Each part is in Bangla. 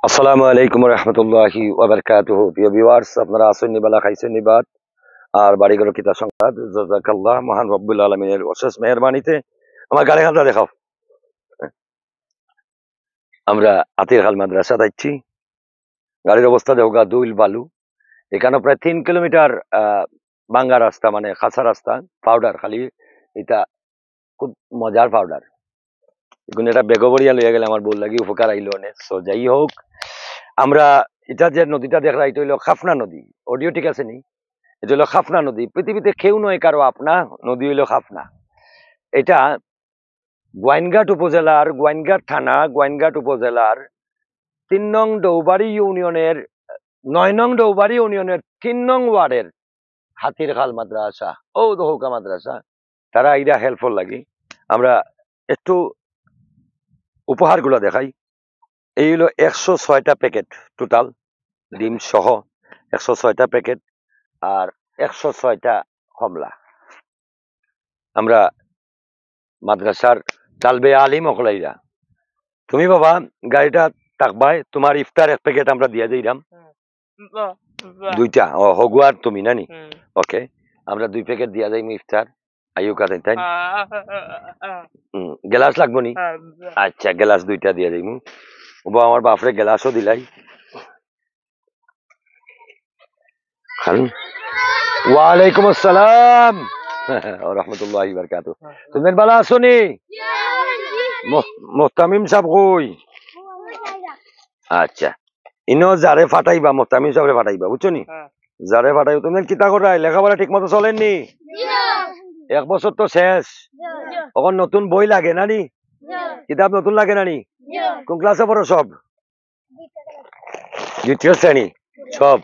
আসসালামু আলাইকুম রহমতুল্লাহি ওয়াবারাকাতুহু। প্রিয় ভিউয়ার্স, আপনারা আসেন নিবালা খাইছেন নিবাদ আর বাড়িঘর কিতা সংবাদ। জাযাকাল্লাহ, মহান রব্বুল আলামিনের অশেষ মেহেরবানিতে আমার গাড়ি খাতা দেখাও। আমরা আতিরখাল মাদ্রাসা যাচ্ছি। গাড়ির অবস্থা দেখো, দুইল বালু। এখানে প্রায় 3 কিলোমিটার বাঙ্গা রাস্তা, মানে খাসা রাস্তা, পাউডার খালি। এটা খুব মজার পাউডার। এখন এটা বেগবরিয়া লইয়া গেলে আমার বউ লাগি উপকার আইলো অনেক। সো যাই হোক, আমরা এটা যে নদীটা দেখলা, এটা হইলো খাফনা নদী। অডিও ঠিক আছে নি? এটা হলো খাফনা নদী। পৃথিবীতে কেউ নয় কারো আপনা, নদী হইলো খাফনা। এটা গোয়াইনঘাট উপজেলার, গোয়াইনঘাট থানা, গোয়াইনঘাট উপজেলার 3 নং ডৌবাড়ি ইউনিয়নের 9 নং ডৌবাড়ি ইউনিয়নের 3 নং ওয়ার্ডের হাতিরখাল মাদ্রাসা ও দহকা মাদ্রাসা। তারা এটা হেল্পফুল লাগি। আমরা একটু উপহার গুলো দেখাই। এই হলো 106টা প্যাকেট টোটাল, ডিম সহ 106টা প্যাকেট আর 106টা কমলা। আমরা মাদ্রাসার তালবে আলিম অকলাইরা। তুমি বাবা গাড়িটা তাকবাই, তোমার ইফতার 1 প্যাকেট আমরা দিয়ে দিলাম। 2টা হগুয়ার তুমি নানি। ওকে, আমরা 2 প্যাকেট দিয়া যাই ইফতার। আইউকা তাই গ্লাস লাগবো নি? আচ্ছা, গ্লাস 2টা দিয়ে যাই। আমার বাপরে গ্লাসও দিলাই। ওয়ালাইকুম আসসালাম রহমতুল্লাহি ওয়া বারাকাতুহু। তুমি ভালো আছো নি? মোহতামিম সাহেব কই? আচ্ছা, ইনো যারে ফাটাইবা, মোহতামিম সাহেবরে ফাটাইবা, বুঝছো নি? যারে ফাটাইবা। তুমি কিতা করাই, লেখাপড়া ঠিক মতো চলেননি? 1 বছর তো শেষ, এখন নতুন বই লাগে নানি? কিতাব নতুন লাগে নানি? কোন ক্লাসে পড়ো সব? 2য় শ্রেণী সব?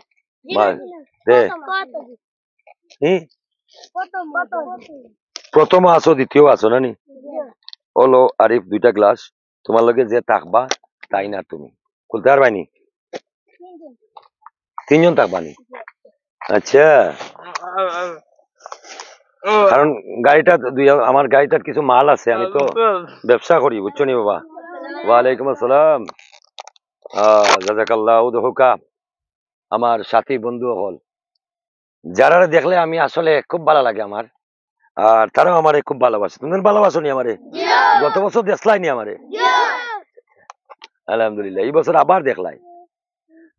প্রথম আছো, 2য় আছো নানি? হলো আরিফ, 2টা ক্লাস। তোমার লগে যে থাকবা তাই না তুমি খুলতে পারবানি? 3জন থাকবানি? আচ্ছা, কারণ গাড়িটা আমার গাড়িটার কিছু মাল আছে, আমি তো ব্যবসা করি, বুঝছো নি বাবা। ওয়ালাইকুম আসসালাম। জাযাকাল্লাহু দহুকা। আমার সাথী বন্ধু হল, যারা দেখলে আমি আসলে খুব ভালো লাগে আমার, আর তারাও আমারে খুব ভালোবাসে। তুমি ভালোবাসো নি আমারে? গত বছর দেখলাই নি আমারে? আলহামদুলিল্লাহ, এই বছর আবার দেখলাই।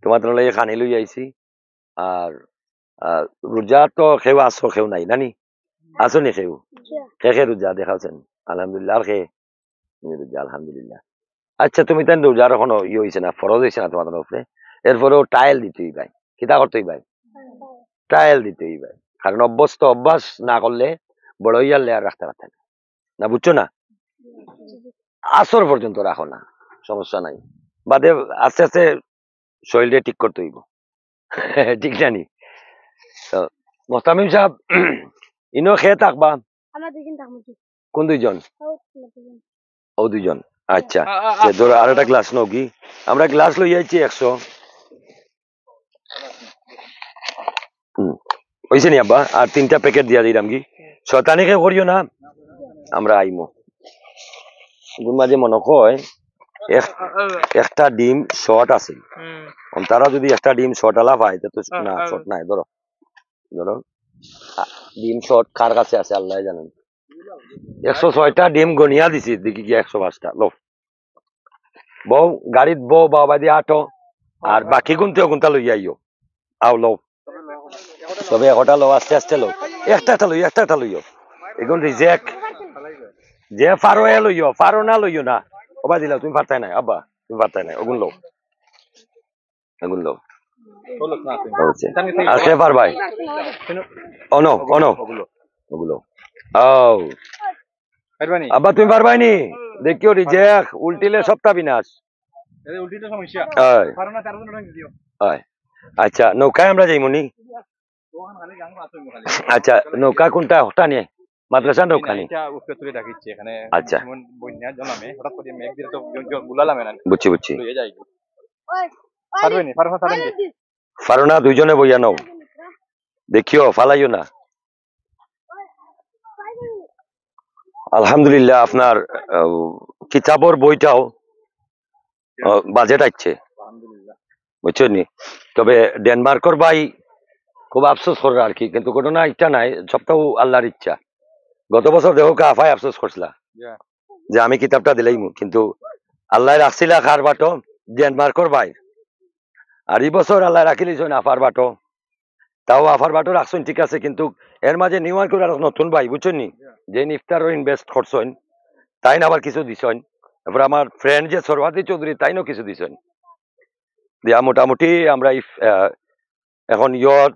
তোমার লাগে খানি লই আইছি। আর রোজা তো খেউ আসো, খেউ নাই নানি? আসো নি খেউ? খে রোজা দেখাচ্ছেন? আলহামদুলিল্লাহ। আর খে রোজা? আলহামদুলিল্লাহ। আচ্ছা, তুমি তাই রোজার এখনো ইয়ে হয়েছে না, ফরজ হয়েছে না তোমাদের উপরে? এরপরেও টাইল দিতেই ভাই, কিতা করতেই ভাই, টাইল দিতেই ভাই। কারণ অভ্যাস না করলে বড় ইয়ারলে আর রাখতে পারতেন না, বুঝছো না? আসর পর্যন্ত রাখো না, সমস্যা নাই। বাদে আস্তে আস্তে শরীরটা ঠিক করতে হইব, ঠিক জানি তো। মোহতামিম সাহেব, ইনো খেয়ে থাকবা? কোন 2জন? ও 2জন। আচ্ছা, ধরো আর একটা গ্লাস নাও কি? আমরা গ্লাস লই আইছি 100। হয়েছে নি আব্বা? আর 3টা প্যাকেট দিয়া দিলাম কি? শয়তানি খেয়ে করিও না, আমরা আইমো। মাঝে মনে হয় একটা ডিম শর্ট আছে, তারা যদি একটা ডিম শর্ট আলা পায় তো না, শর্ট নাই। ধরো ধরো ডিম শর্ট কার কাছে আছে আল্লাহ জানেন। 106টা ডিম গনিয়া দিছি, দেখি কি 105টা। লো বউ গাড়িত বউ বাবা দিয়ে আটো, আর বাকি গুনটা লই আইও। আও লো, তবে 1টা লো, আস্তে আস্তে লো। একটা লইও। এখন রিজেক্ট যে ফারো এ লইও, ফারো না লইও না। ওবা দিলাও, তুমি পারতাই নাই আব্বা, তুমি পারতাই নাই। ওগুন লো, ওগুন লো। আর কে পারবাই? অনো ওগুলো আব্বা তুমি পারবাই নি? দেখিও রিজেক্ট, উল্টিলে সবটা বিনাশ। আচ্ছা, নৌকায় আমরা যাইমনি। আচ্ছা, নৌকা কোনটা? হঠাৎ নিয়ে মাদ্রাসা নৌকা নি? আচ্ছা, বুঝছি। পারো না? 2জনে বইয়া নাও, দেখিও ফালাইও না। আলহামদুলিল্লাহ, আপনার কিতাবর বইটাও বাজেট আছে। বুঝছেন নি। তবে ডেনমার্কর ভাই খুব আফসোস করে আর কি, কিন্তু ঘটনা ইচ্ছা নাই, সবটাও আল্লাহর ইচ্ছা। গত বছর দেহ আফাই আফসোস করছিলা যে আমি কিতাবটা দিলেই কিন্তু আল্লাহ রাখছিলা খার বাটো ডেনমার্কর ভাই, আর এই বছর আল্লাহ রাখিলিস আফার বাটো, তাও আফার বাটো রাখছেন ঠিক আছে, কিন্তু এর মাঝে নিউ ইয়র্কের আর নতুন ভাই বুঝছেন নি, যে ইফতারও ইনভেস্ট করছেন তাই না, আবার কিছু দিছেন। তারপর আমার ফ্রেন্ড যে সরওয়ার্দী চৌধুরী তাইনও কিছু দিছেন দিয়া মোটামুটি আমরা এখন ইয়র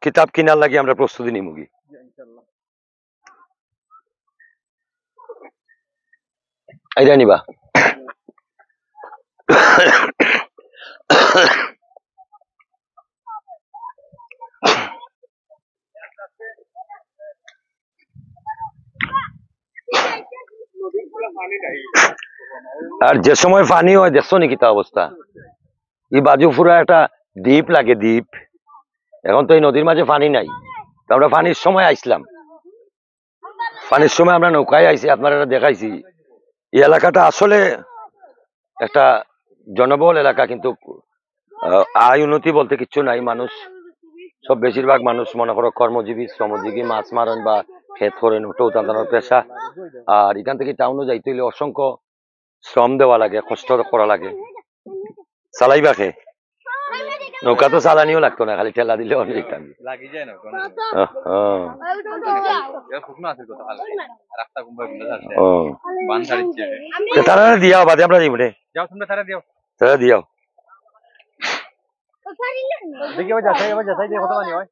কিতাব কিনার লাগি আমরা প্রস্তুতি নিমুগি। এইটা নিবা আর যে সময় পানি হয় দেখছো নি কিতা অবস্থা, এই বাজু পুরা একটা দ্বীপ লাগে দ্বীপ। এখন তো এই নদীর মাঝে পানি নাই, তো আমরা পানির সময় আইসলাম, পানির সময় আমরা নৌকায় আইছি, আপনারা দেখাইছি। এই এলাকাটা আসলে একটা জনবহুল এলাকা, কিন্তু আয় উন্নতি বলতে কিচ্ছু নাই। মানুষ সব বেশিরভাগ মানুষ মনে করো কর্মজীবী শ্রমজীবী, মাছ মারেন বা ক্ষেত করেন, ওটাও তাদের পেশা। আর এখান থেকে টাউনে যাইতে হইলে অসংখ্য শ্রম দেওয়া লাগে, কষ্ট করা লাগে। চালাইবা খে নৌকা তো চালানিও লাগতো না, খালি ঠেলা দিলে অনেক তারা দিয়াও বাদে আমরা দিব রে, তারা দিয়াও দেখি কত পানি হয়,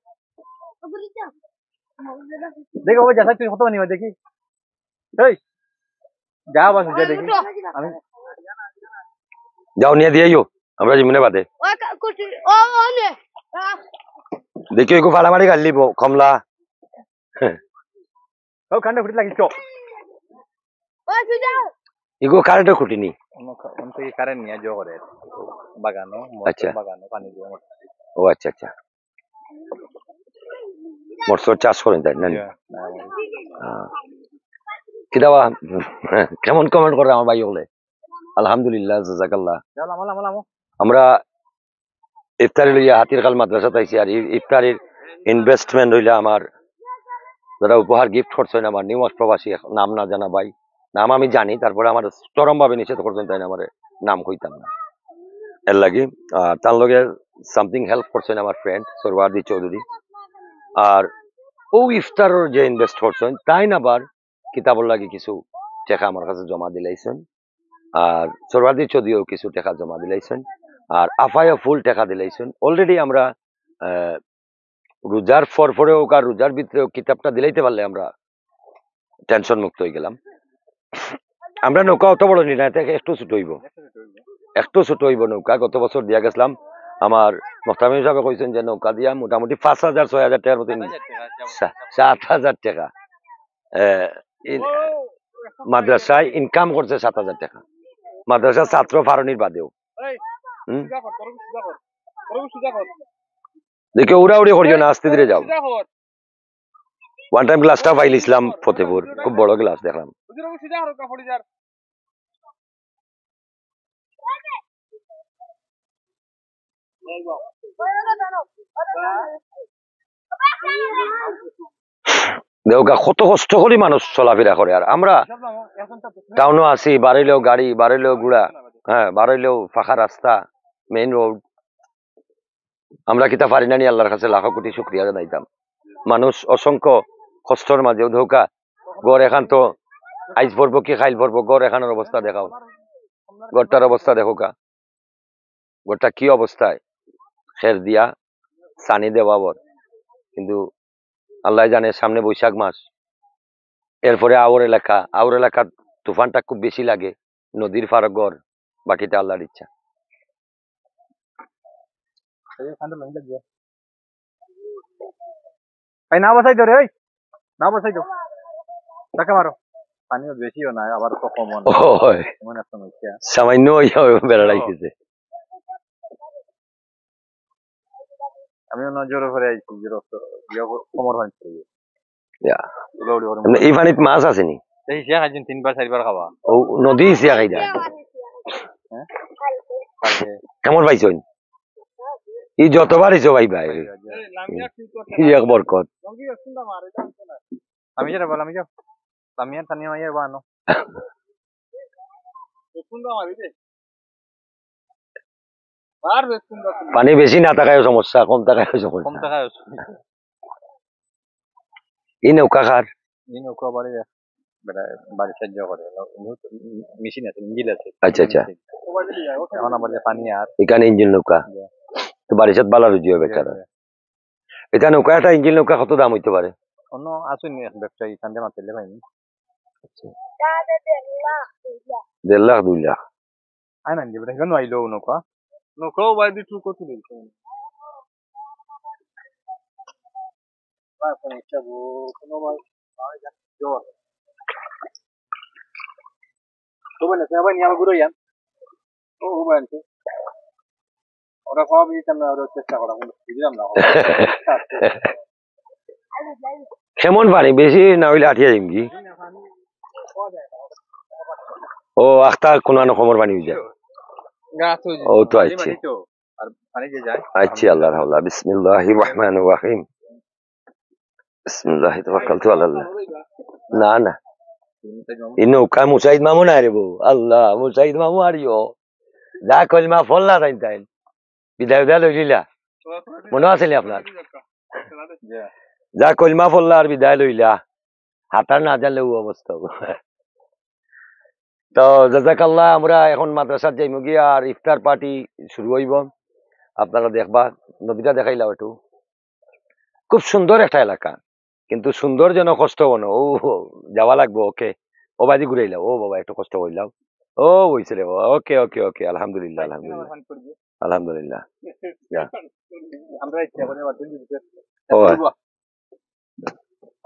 দেখি তুই কত পানি হয় দেখি, যা বাস দেখি আমি যাও নিয়ে দিয়াইও আমরা জীবনে বাদে দেখি একটু ফাড়ামারি গাল লিব কমলা কান্ড ফুটি লাগিস এগো কারেন্টও খুঁটিনি কারেন্ট নিয়ে জো করে বাগানো, আচ্ছা বাগানো পানি দিয়ে। ও আচ্ছা আচ্ছা, মৎস্য চাষ করেন তাই না? কিতাবা কেমন কমেন্ট করে আমার ভাই হলে, আলহামদুলিল্লাহ জাযাকাল্লাহ। আমরা ইফতারি লইয়া হাতিরখাল মাদ্রাসা পাইছি, আর ইফতারির ইনভেস্টমেন্ট হইলে আমার যারা উপহার গিফট করছেন আমার নিউ ইয়র্ক প্রবাসী, নাম না জানা ভাই, নাম আমি জানি, তারপরে আমার চরম ভাবে নিষেধ করছেন তাই না, আমার নাম কইতাম না এর লাগি। তার লগে সামথিং হেল্প করছেন আমার ফ্রেন্ড সরওয়ার্দী চৌধুরী, আর ও ইফতারের যে ইনভেস্ট করছেন তাই না আবার কিতাবর লাগি কিছু টাকা আমার কাছে জমা দিলাইছেন, আর সরওয়ার্দী চৌধুরীও কিছু টাকা জমা দিলাইছেন, আর আফায়ও ফুল টাকা দিলাইছেন। অলরেডি আমরা রোজার পরে হোক আর রোজার ভিতরে কিতাবটা দিলাইতে পারলে আমরা টেনশন মুক্ত হয়ে গেলাম। আমরা নৌকা অত বড় নি না, একটু ছোট হইব, একটু ছোট হইব নৌকা। গত বছর দিয়া গেছিলাম, আমার মোহতামিম সাহেব কইছেন যে নৌকা দিয়া মোটামুটি 5,000-6,000 টাকার মতো 7,000 টাকা মাদ্রাসায় ইনকাম করছে, 7,000 টাকা মাদ্রাসা ছাত্র ফারনির বাদেও। দেখে উড়াউড়ি করিও না, আস্তে ধীরে যাও। ওয়ান টাইম গ্লাসটা পাইল ইসলাম ফতেপুর, খুব বড় গ্লাস দেখলাম। দেওকা কত কষ্ট করি মানুষ চলাফেরা করে, আর আমরা টাউনও আছি, বাড়িলেও গাড়ি, বাড়িলেও গুড়া, হ্যাঁ বাড়িলেও ফাঁকা রাস্তা, মেইন রোড। আমরা কিতা পারি না নি আল্লাহর কাছে লাখো কোটি শুকরিয়া জানাইতাম। মানুষ অসংখ্য কষ্টর মাঝেও ধোকা গড় এখান তো আইস ভরবো কি খাইল ভরবো, গড় এখানের অবস্থা দেখাও, গড়টার অবস্থা দেখো কা, গড়টা কি অবস্থায়, খের দিয়া সানি দেওয়া বর, কিন্তু আল্লাহ জানে সামনে বৈশাখ মাস, এরপরে আউর এলাকা তুফানটা খুব বেশি লাগে, নদীর ফারক গড়, বাকিটা আল্লাহর ইচ্ছা। না বসাই দো রে, না বসাই দো, টাকা মারো, পানিও বেশিও না আবার তো কম না, এমন একটা সমস্যা সামান্য বেড়া রাখতেছে। আমি নজরে করে আইছি যে কোমর ভাঙছে, এই পানিত মাছ আসেনি, এই সিয়া খাইছেন 3-4 খাবা, ও নদী সিয়া খাই যায়। হ্যাঁ কালকে কেমন পাইছেন ই যতবার ইছো ভাই ভাই ই এক বরকত আমি যেটা বললাম যে আমি আর তানিয়া মাইয়ার বানো পানি বেশি না থাকায় সমস্যা কম থাকায় কম সমস্যা টাকায় ই নৌকা খার নৌকা বাড়ি বাড়ি সাহায্য করে মেশিন আছে ইঞ্জিন আছে আচ্ছা আচ্ছা এখন আবার যে পানি আর এখানে ইঞ্জিন নৌকা তো বারিশাত বালা রুজি হবে বেচারা এটা নৌকা একটা ইঞ্জিন নৌকা কত দাম হইতে পারে অন্য আসুন ব্যবসায়ী কান্দে মারতে পাইনি 1.5 লাখ 2 লাখ আয় না যে কেন আইলো নৌকা নৌকাও বাইরে টু কত দিচ্ছে Coba siapa yang guru ya? Oh, bukan sih. Orang kau bisa na orang cesta orang pun tidak na. কেমন পানি বেশি না হইলে আঠিয়া দিমকি ও আখতা কোন খবর পানি হয়ে যায় ও তো আচ্ছা আর পানি যে যায় আচ্ছা আল্লাহর হাওলা বিসমিল্লাহির রহমানির রহিম বিসমিল্লাহি তাওয়াক্কালতু আলাল্লাহ না না এই নৌকা মুসাইদ মামু না রে বউ আল্লাহ মুসাইদ মামু আরিও যা কলমা ফল্লা তাই তাই বিদায় বিদায় লইলা মনে আছে আপনার যা কলমা ফল্লা আর বিদায় লইলা হাতার না জানলে ও অবস্থা তো জাযাকাল্লাহ আমরা এখন মাদ্রাসার যাইমু গিয়া আর ইফতার পার্টি শুরু হইব আপনারা দেখবা নদীটা দেখাইলাম একটু খুব সুন্দর একটা এলাকা কিন্তু সুন্দর যেন কষ্ট হবো ও যাওয়া লাগবো ওকে ও বাজি ঘুরাইলাম ও বাবা একটু কষ্ট হইলাম ও হইছে রে বাবা ওকে ওকে ওকে আলহামদুলিল্লাহ আলহামদুলিল্লাহ আলহামদুলিল্লাহ আমরা ইচ্ছা করে বাদ দিতে ও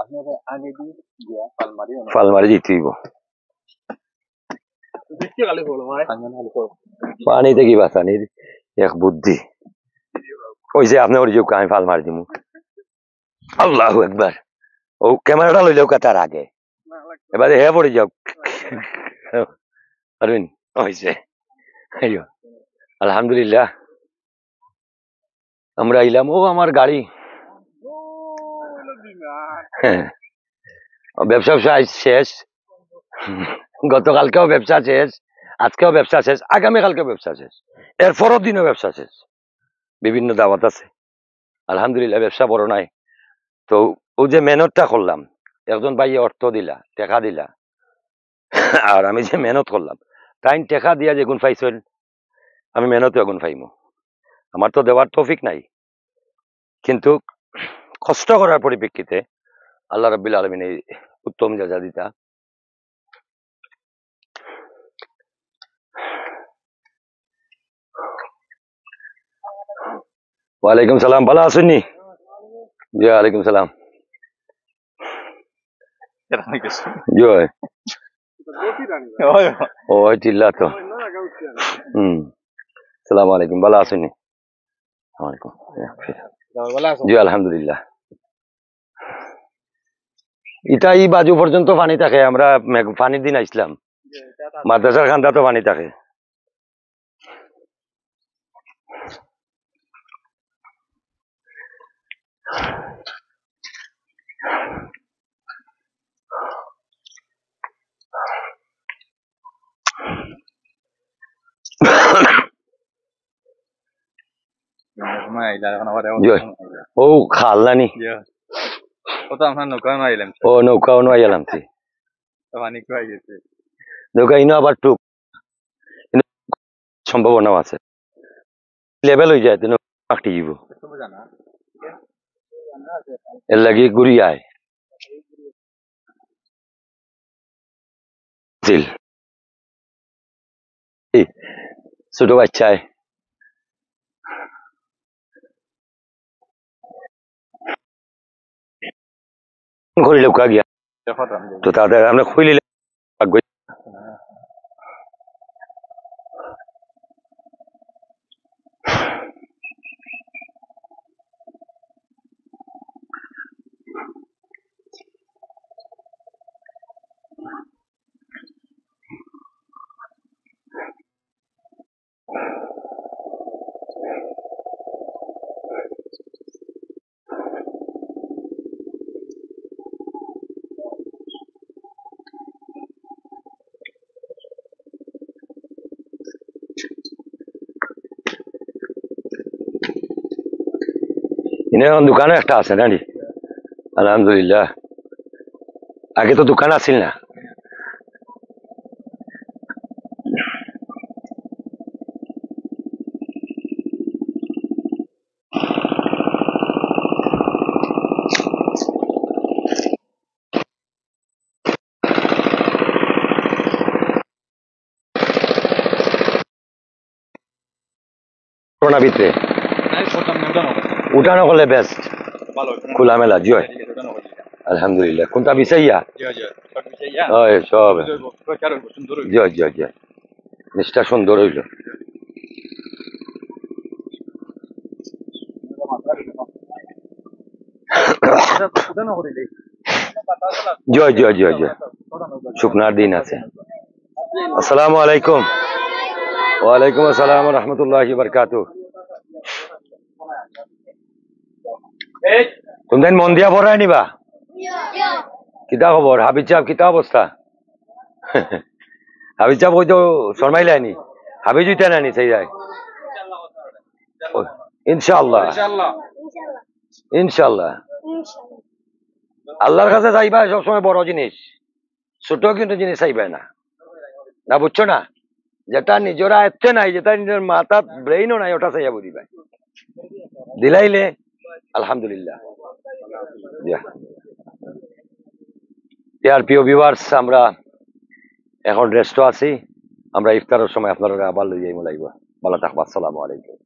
আপনাদের আগে দিয়ে গিয়া পালমারি ফালমারি জিতইব দেখতে গালি বলো ভাই পানিতে কি বাঁচানির এক বুদ্ধি ওই যে আপনি ওর যোগ আমি ফাল মারি দিমু আল্লাহু আকবার ও ক্যামেরাটা লইলেও তার আগে এবারে হে পড়ে যাও পারবেন হয়েছে আলহামদুলিল্লাহ আমরা আইলাম ও আমার গাড়ি ব্যবসা শেষ গতকালকেও ব্যবসা শেষ আজকেও ব্যবসা শেষ আগামীকালকেও ব্যবসা শেষ এর পরের দিনও ব্যবসা শেষ বিভিন্ন দাওয়াত আছে আলহামদুলিল্লাহ ব্যবসা বড় নাই তো ও যে মেহনতটা করলাম একজন ভাই অর্থ দিলা টাকা দিলা আর আমি যে মেহনত করলাম তাই টাকা দিয়া যে গুণ পাইছেন আমি মেহনতে গুণ পাইমু আমার তো দেওয়ার তৌফিক নাই কিন্তু কষ্ট করার পরিপ্রেক্ষিতে আল্লাহ রাব্বিল আলামিন এই উত্তম জাযা দিতা ওয়ালাইকুম সালাম ভালো আছেননি জি ওয়ালাইকুম সালাম জয় ও টিল্লা তো সালাম আলাইকুম ভালো আছেননি ওয়ালাইকুম জি আলহামদুলিল্লাহ ইটা ই বাজু পর্যন্ত পানি থাকে আমরা পানির দিন আইসলাম মাদ্রাসার খান্দা তো পানি থাকে ও খাল্লানি ও নৌকাও নয় এলাম নৌকা ইনো আবার টুক সম্ভাবনাও আছে লেভেল হয়ে যায় পাকটি যাব এর লাগি ঘুরি আয় ছোট বাচ্চায় ঘুরি লোকা গিয়া তো তাদের আমরা খুইলে ইনে এখন দোকানে একটা আছে নানি আলহামদুলিল্লাহ আগে তো দোকান আছিল না করোনা ভিতরে উঠানো করলে বেস্ট খোলামেলা জি হয় আলহামদুলিল্লাহ কোনটা বিচাইয়া হয় সব জি জি জি জিনিসটা সুন্দর হইল জি জি জি জি শুকনার দিন আছে আসসালামু আলাইকুম ওয়ালাইকুম আসসালাম রহমতুল্লাহি বারকাতু তুমি মন দিয়া পড়ায় নিবা কিতা খবর হাবিজ সাহেব কিতা অবস্থা হাবিজ সাহেব ওই তো শর্মাইলানি হাবিজ উইতা নানি সেই যায় ইনশাআল্লাহ ইনশাআল্লাহ আল্লাহর কাছে চাইবা সবসময় বড় জিনিস ছোট কিন্তু জিনিস চাইবে না না বুঝছো না যেটা নিজের আয়ত্তে নাই যেটা নিজের মাথা ব্রেইনও নাই ওটা চাইয়া বুঝিবা দিলাইলে আলহামদুলিল্লাহ প্রিয় ভিউয়ার্স আমরা এখন রেস্ট আছি আমরা ইফতারের সময় আপনারা আবার লই যাইমু লাগব ভালো থাকবা আসসালামু আলাইকুম